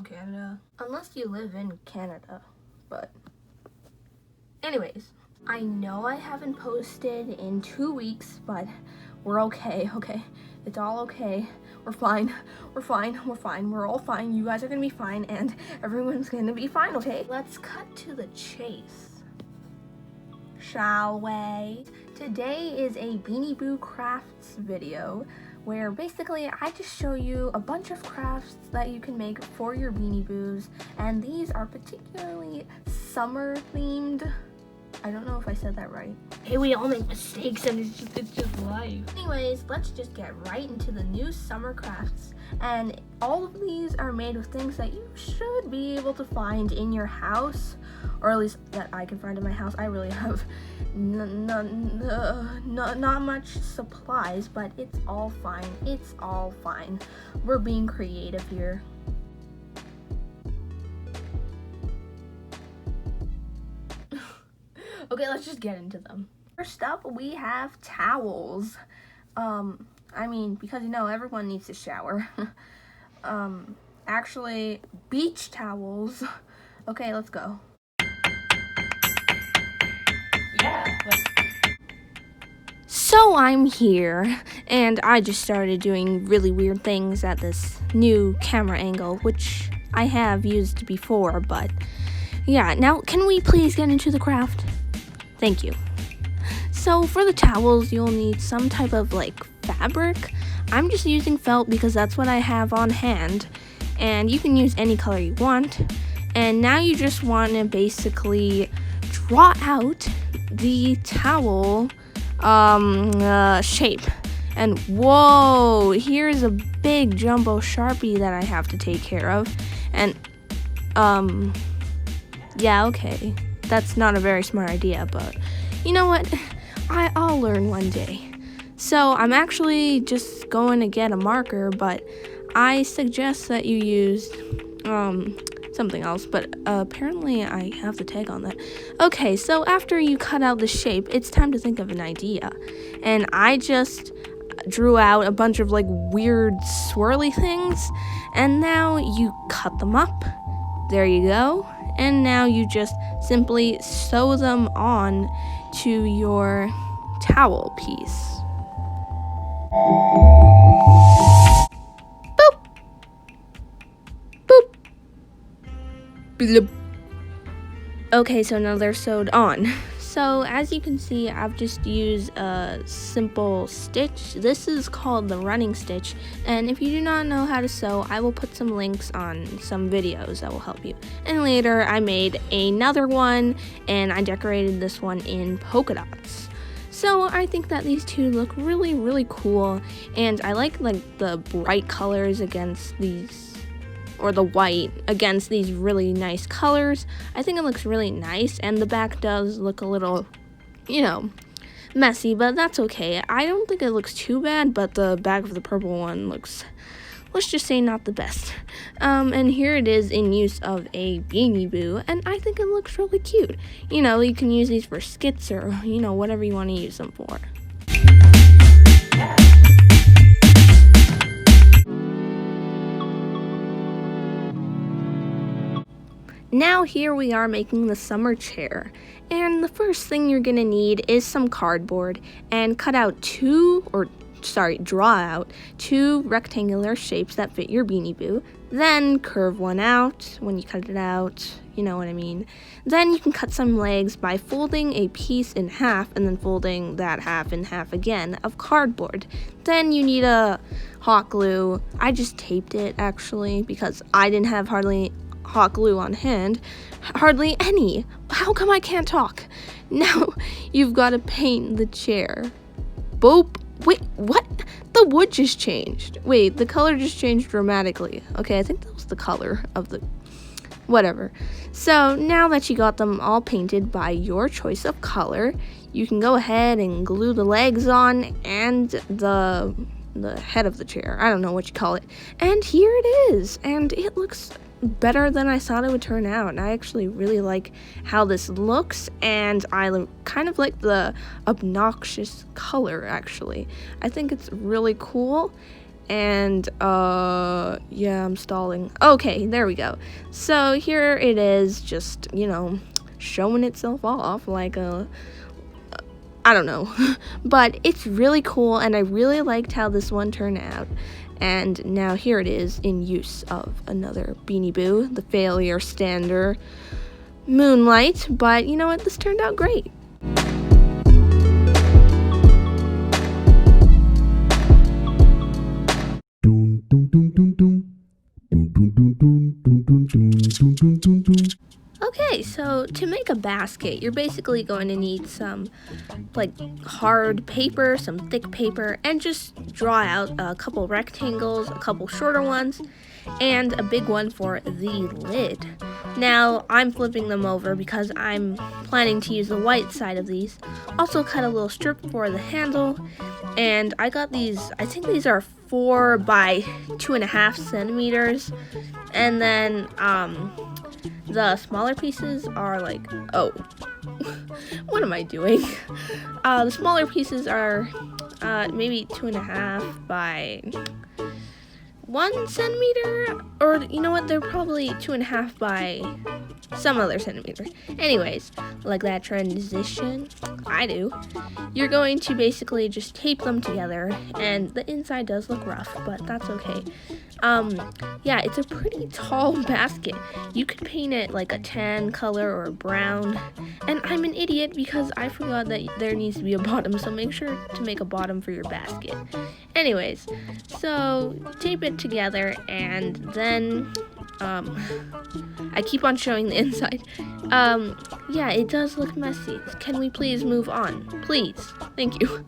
Canada. Unless you live in Canada, but anyways. I know I haven't posted in 2 weeks, but we're okay, It's all okay. We're fine. We're all fine. You guys are gonna be fine, and everyone's gonna be fine, okay? Let's cut to the chase, shall we? Today is a Beanie Boo crafts video, where basically I just show you a bunch of crafts that you can make for your Beanie Boos, and these are particularly summer themed. I don't know if I said that right. Hey, we all make mistakes and it's just life. Anyways, let's just get right into the new summer crafts. And all of these are made with things that you should be able to find in your house, or at least that I can find in my house. I really have not much supplies, but it's all fine. It's all fine. We're being creative here. Okay, let's just get into them. First up, we have towels. I mean, because you know, everyone needs to shower. Actually, beach towels. Okay, let's go. Yeah. So I'm here, and I just started doing really weird things at this new camera angle, which I have used before, but yeah. Now, can we please get into the craft? Thank you. So for the towels, you'll need some type of like fabric. I'm just using felt because that's what I have on hand, and you can use any color you want. And now you just want to basically draw out the towel shape. And whoa, here's a big jumbo Sharpie that I have to take care of. And yeah, okay. That's not a very smart idea, but you know what? I'll learn one day. So I'm actually just going to get a marker, but I suggest that you use something else, but apparently I have the tag on that. Okay, so after you cut out the shape, it's time to think of an idea. And I just drew out a bunch of like weird swirly things, and now you cut them up. There you go. And now you just simply sew them on to your towel piece. Boop. Boop. Bloop. Okay, so now they're sewed on. So as you can see, I've just used a simple stitch. This is called the running stitch, and if you do not know how to sew, I will put some links on some videos that will help you. And later I made another one, and I decorated this one in polka dots. So I think that these two look really cool, and I like the bright colors against these, or the white against these really nice colors. I think it looks really nice, and the back does look a little, you know, messy, but that's okay. I don't think it looks too bad, but the back of the purple one looks, let's just say, not the best. And here it is in use of a Beanie Boo, and I think it looks really cute. You know, you can use these for skits or, you know, whatever you want to use them for. Now here we are making the summer chair, and the first thing you're gonna need is some cardboard, and draw out two rectangular shapes that fit your Beanie Boo, then curve one out when you cut it out, you know what I mean. Then you can cut some legs by folding a piece in half and then folding that half in half again of cardboard. Then you need a hot glue. I just taped it actually because I didn't have hardly hot glue on hand. Hardly any. How come I can't talk? Now you've got to paint the chair. Boop. Wait, what? The wood just changed. Wait, the color just changed dramatically. Okay, I think that was the color of the... whatever. So now that you got them all painted by your choice of color, you can go ahead and glue the legs on and the head of the chair. I don't know what you call it. And here it is. And it looks better than I thought it would turn out. And I actually really like how this looks, and I kind of like the obnoxious color actually. I think it's really cool, And yeah, I'm stalling. Okay, there we go. So here it is, just, you know, showing itself off like a, I don't know. But it's really cool, and I really liked how this one turned out. And now here it is in use of another Beanie Boo, the failure stander Moonlight. But you know what, this turned out great. Okay, so to make a basket, you're basically going to need some like hard paper, some thick paper, and just draw out a couple rectangles, a couple shorter ones, and a big one for the lid. Now, I'm flipping them over because I'm planning to use the white side of these. Also cut a little strip for the handle, and I got these, I think these are 4 by 2.5 centimeters, and then the smaller pieces are like, oh, what am I doing? The smaller pieces are maybe 2.5 by 1 centimeter, or you know what, they're probably 2.5 by some other centimeter. Anyways, like that transition, I do. You're going to basically just tape them together, and the inside does look rough, but that's okay. Yeah, it's a pretty tall basket. You could paint it like a tan color or a brown, and I'm an idiot because I forgot that there needs to be a bottom, so make sure to make a bottom for your basket. Anyways, so tape it together, and then I keep on showing the inside. Yeah, it does look messy. Can we please move on? Please. Thank you.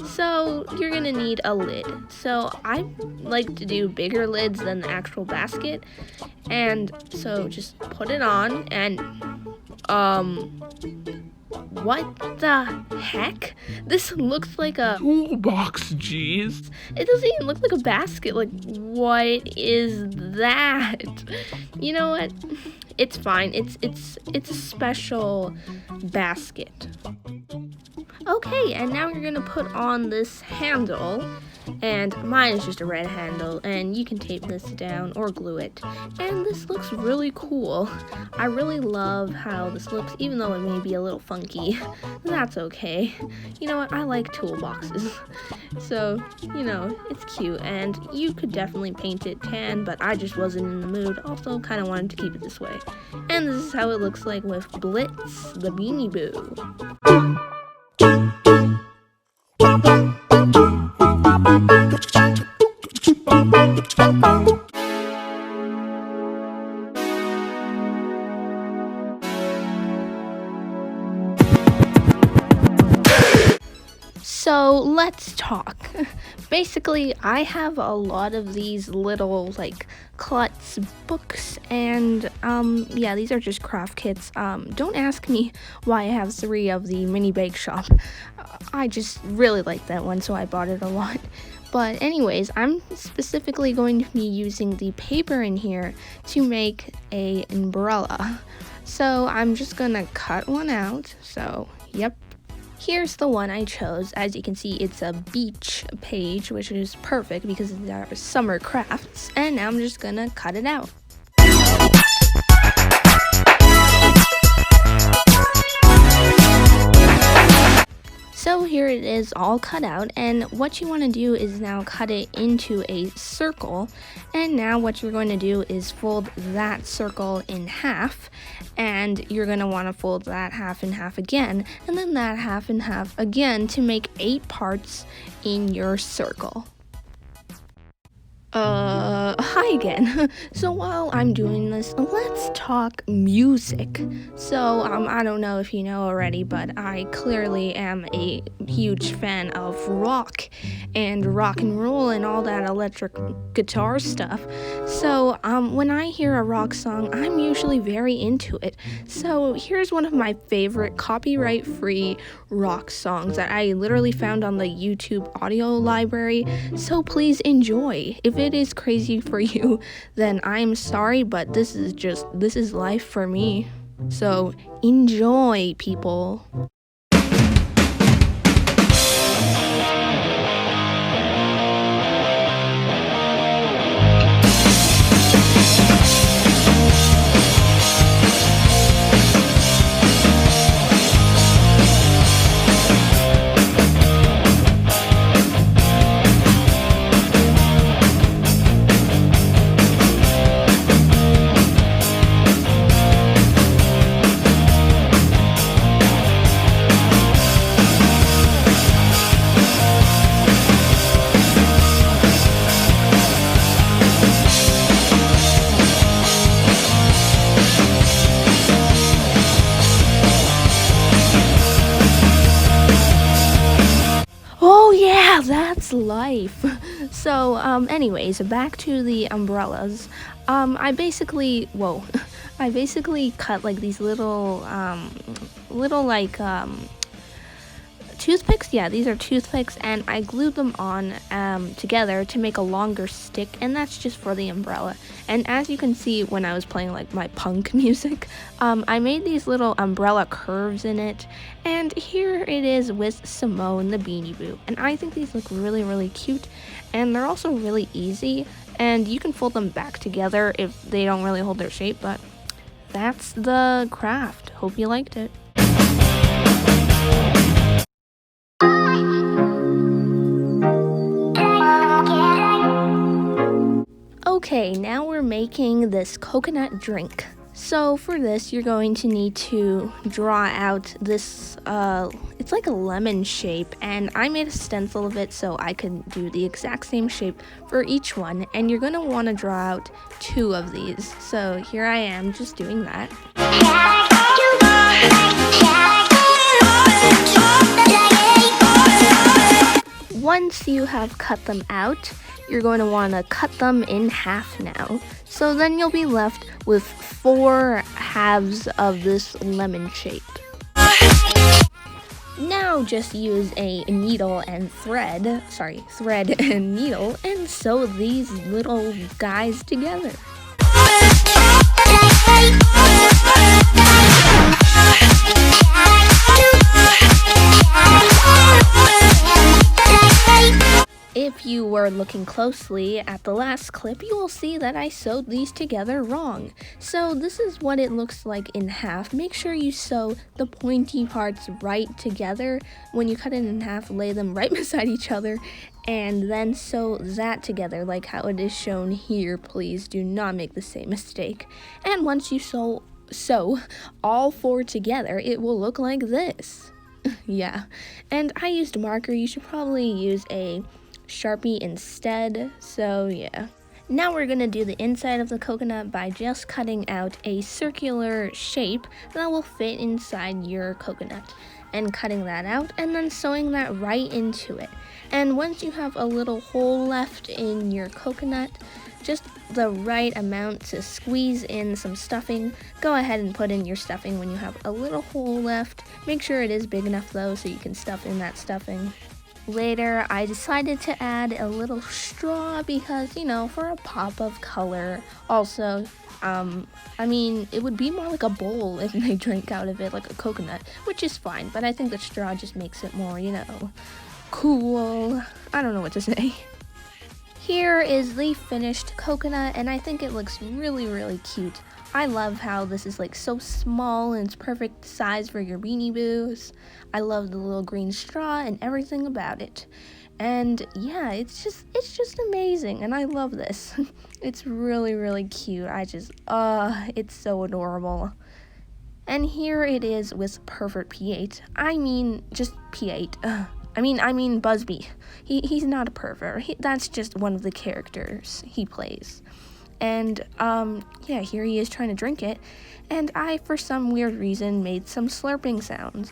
So, you're gonna need a lid. So, I like to do bigger lids than the actual basket. And so, just put it on, and, what the heck? This looks like a toolbox, jeez. It doesn't even look like a basket. Like, what is that? You know what? It's fine. It's a special basket. Okay, and now you're gonna put on this handle, and mine is just a red handle, and you can tape this down or glue it. And this looks really cool. I really love how this looks, even though it may be a little funky. That's okay. You know what? I like toolboxes. So, you know, it's cute, and you could definitely paint it tan, but I just wasn't in the mood. Also, kind of wanted to keep it this way. And this is how it looks like with Blitz, the Beanie Boo. So let's talk. Basically, I have a lot of these little like Klutz books, and yeah, these are just craft kits. Don't ask me why I have 3 of the mini bake shop. I just really like that one, so I bought it a lot. But anyways, I'm specifically going to be using the paper in here to make an umbrella. So I'm just gonna cut one out. So yep. Here's the one I chose. As you can see, it's a beach page, which is perfect because it's our summer crafts. And now I'm just gonna cut it out. So here it is all cut out, and what you want to do is now cut it into a circle. And now what you're going to do is fold that circle in half, and you're going to want to fold that half in half again, and then that half in half again to make 8 parts in your circle. Hi again. So while I'm doing this, let's talk music. So, I don't know if you know already, but I clearly am a huge fan of rock and roll and all that electric guitar stuff. So, when I hear a rock song, I'm usually very into it. So, here's one of my favorite copyright-free rock songs that I literally found on the YouTube audio library. So, please enjoy. If it is crazy for you, then I'm sorry, but this is life for me. So enjoy, people. Yeah, that's life. So, anyways, back to the umbrellas. I basically cut like these little toothpicks. Yeah, these are toothpicks, and I glued them on together to make a longer stick, and that's just for the umbrella. And as you can see, when I was playing like my punk music, I made these little umbrella curves in it, and here it is with Simone the Beanie Boo. And I think these look really, really cute, and they're also really easy, and you can fold them back together if they don't really hold their shape, but that's the craft. Hope you liked it. Okay, now we're making this coconut drink. So for this, you're going to need to draw out this, it's like a lemon shape, and I made a stencil of it so I could do the exact same shape for each one, and you're going to want to draw out 2 of these. So here I am just doing that. Once you have cut them out, you're going to want to cut them in half now. So then you'll be left with 4 halves of this lemon shape. Now just use a needle and thread and needle, and sew these little guys together. If you were looking closely at the last clip, you will see that I sewed these together wrong. So this is what it looks like in half. Make sure you sew the pointy parts right together. When you cut it in half, lay them right beside each other, and then sew that together like how it is shown here. Please do not make the same mistake. And once you sew all 4 together, it will look like this. Yeah, and I used a marker. You should probably use a Sharpie instead. So yeah, now we're gonna do the inside of the coconut by just cutting out a circular shape that will fit inside your coconut, and cutting that out and then sewing that right into it. And once you have a little hole left in your coconut, just the right amount to squeeze in some stuffing, go ahead and put in your stuffing when you have a little hole left. Make sure it is big enough though so you can stuff in that stuffing. Later, I decided to add a little straw because, you know, for a pop of color. Also, I mean, it would be more like a bowl if they drank out of it like a coconut, which is fine, but I think the straw just makes it more, you know, cool. I don't know what to say. Here is the finished coconut, and I think it looks really, really cute. I love how this is like so small and it's perfect size for your Beanie Boos. I love the little green straw and everything about it. And yeah, it's just amazing, and I love this. It's really, really cute. It's so adorable. And here it is with Pervert P8. I mean, just P8. I mean Busby. He's not a pervert. That's just one of the characters he plays. And yeah, here he is trying to drink it, and I, for some weird reason, made some slurping sounds.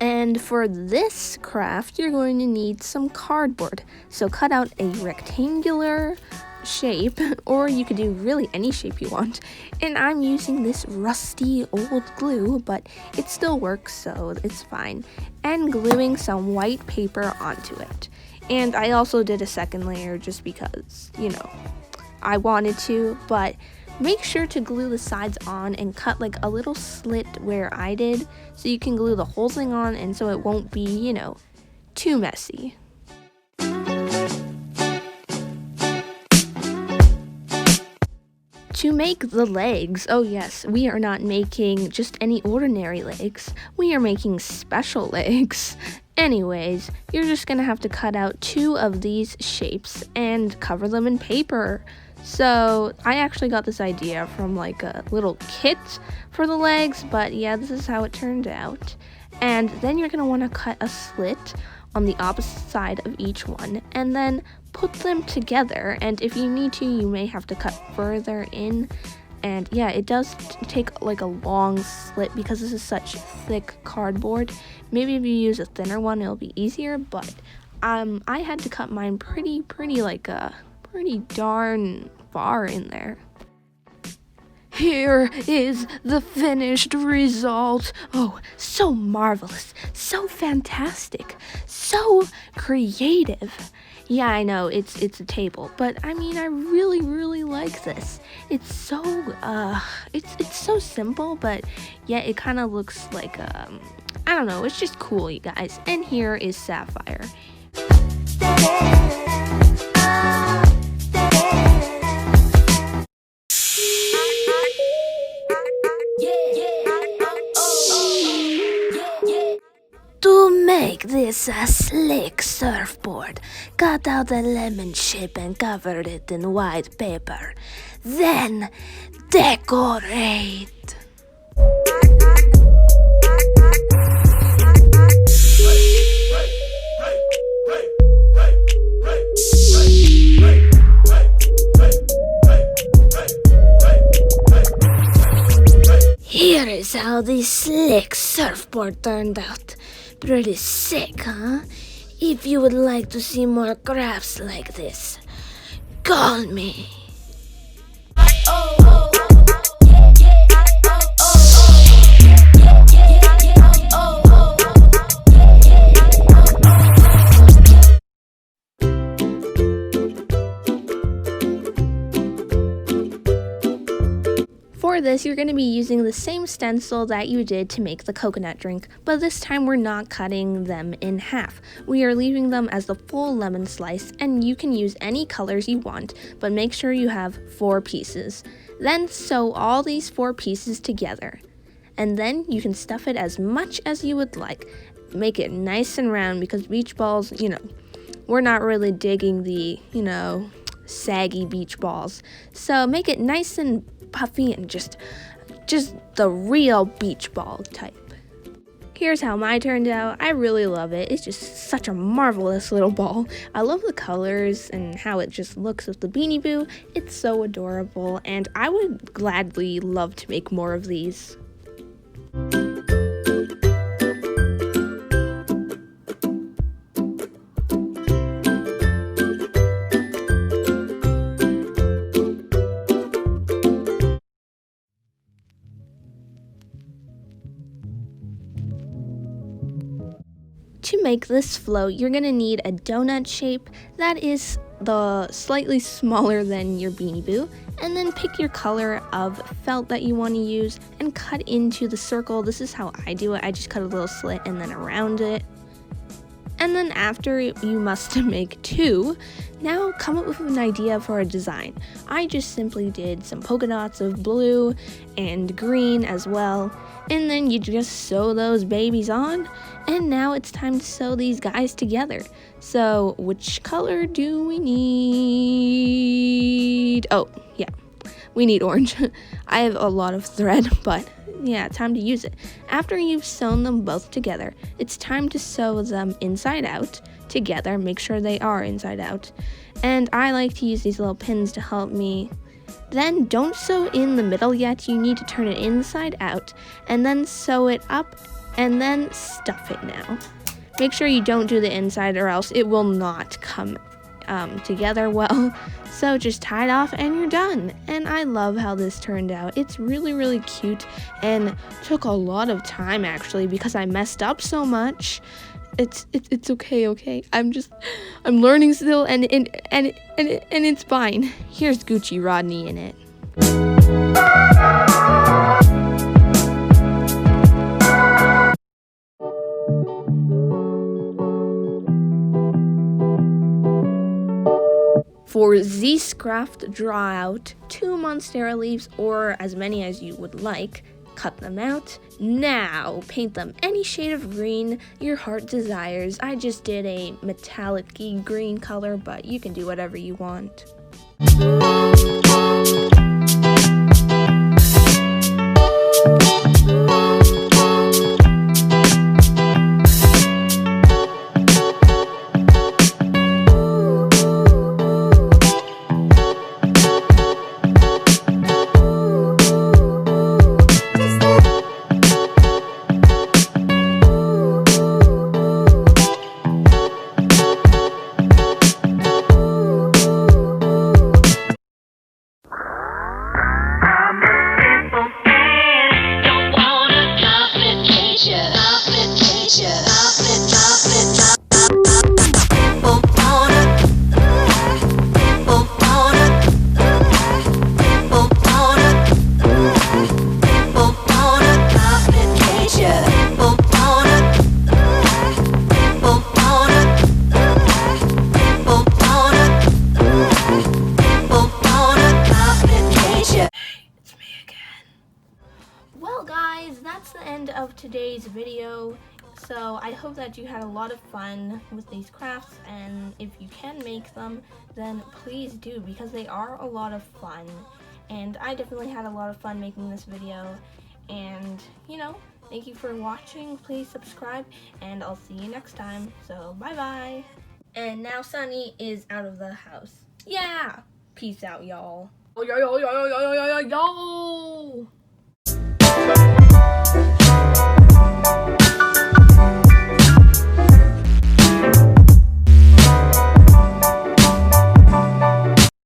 And for this craft, you're going to need some cardboard. So cut out a rectangular shape, or you could do really any shape you want. And I'm using this rusty old glue, but it still works, so it's fine. And gluing some white paper onto it. And I also did a second layer just because, you know, I wanted to, but make sure to glue the sides on and cut like a little slit where I did, so you can glue the whole thing on and so it won't be, you know, too messy. To make the legs, oh yes, we are not making just any ordinary legs, we are making special legs. Anyways, you're just gonna have to cut out 2 of these shapes and cover them in paper. So I actually got this idea from like a little kit for the legs, but yeah, this is how it turned out. And then you're going to want to cut a slit on the opposite side of each one and then put them together. And if you need to, you may have to cut further in. And yeah, it does take like a long slit because this is such thick cardboard. Maybe if you use a thinner one, it'll be easier, but I had to cut mine pretty darn far in there. Here is the finished result. Oh, so marvelous, so fantastic, so creative. Yeah, I know, it's a table, but I mean, I really like this. It's so, it's so simple, but yet it kind of looks like, I don't know, it's just cool, you guys. And here is Sapphire. To make this a slick surfboard, cut out a lemon shape and cover it in white paper. Then decorate. Here is how the slick surfboard turned out. Pretty sick, huh? If you would like to see more crafts like this, call me. For this, you're going to be using the same stencil that you did to make the coconut drink, but this time we're not cutting them in half. We are leaving them as the full lemon slice, and you can use any colors you want, but make sure you have 4 pieces. Then sew all these 4 pieces together, and then you can stuff it as much as you would like. Make it nice and round because beach balls, we're not really digging the, saggy beach balls. So make it nice and puffy and just the real beach ball type. Here's how mine turned out. I really love it. It's just such a marvelous little ball. I love the colors and how it just looks with the Beanie Boo. It's so adorable, and I would gladly love to make more of these. To make this float, you're going to need a donut shape that is slightly smaller than your Beanie Boo, and then pick your color of felt that you want to use and cut into the circle. This is how I do it. I just cut a little slit and then around it. And then after you must make 2, now come up with an idea for a design. I just simply did some polka dots of blue and green as well, and then you just sew those babies on, and now it's time to sew these guys together. So which color do we need? Oh, yeah, we need orange. I have a lot of thread, but yeah, time to use it. After you've sewn them both together, it's time to sew them inside out together. Make sure they are inside out. And I like to use these little pins to help me. Then don't sew in the middle yet. You need to turn it inside out and then sew it up and then stuff it now. Make sure you don't do the inside or else it will not come together well. So just tie it off and you're done. And I love how this turned out. It's really cute and took a lot of time actually because I messed up so much. It's okay. I'm learning still and it's fine. Here's Gucci Rodney in it. For this craft, draw out 2 monstera leaves or as many as you would like. Cut them out. Now paint them any shade of green your heart desires. I just did a metallic green color, but you can do whatever you want. Well guys, that's the end of today's video. So I hope that you had a lot of fun with these crafts, and if you can make them, then please do, because they are a lot of fun. And I definitely had a lot of fun making this video. And, you know, thank you for watching. Please subscribe, and I'll see you next time. So bye bye. And now Sunny is out of the house. Yeah! Peace out, y'all. Yo.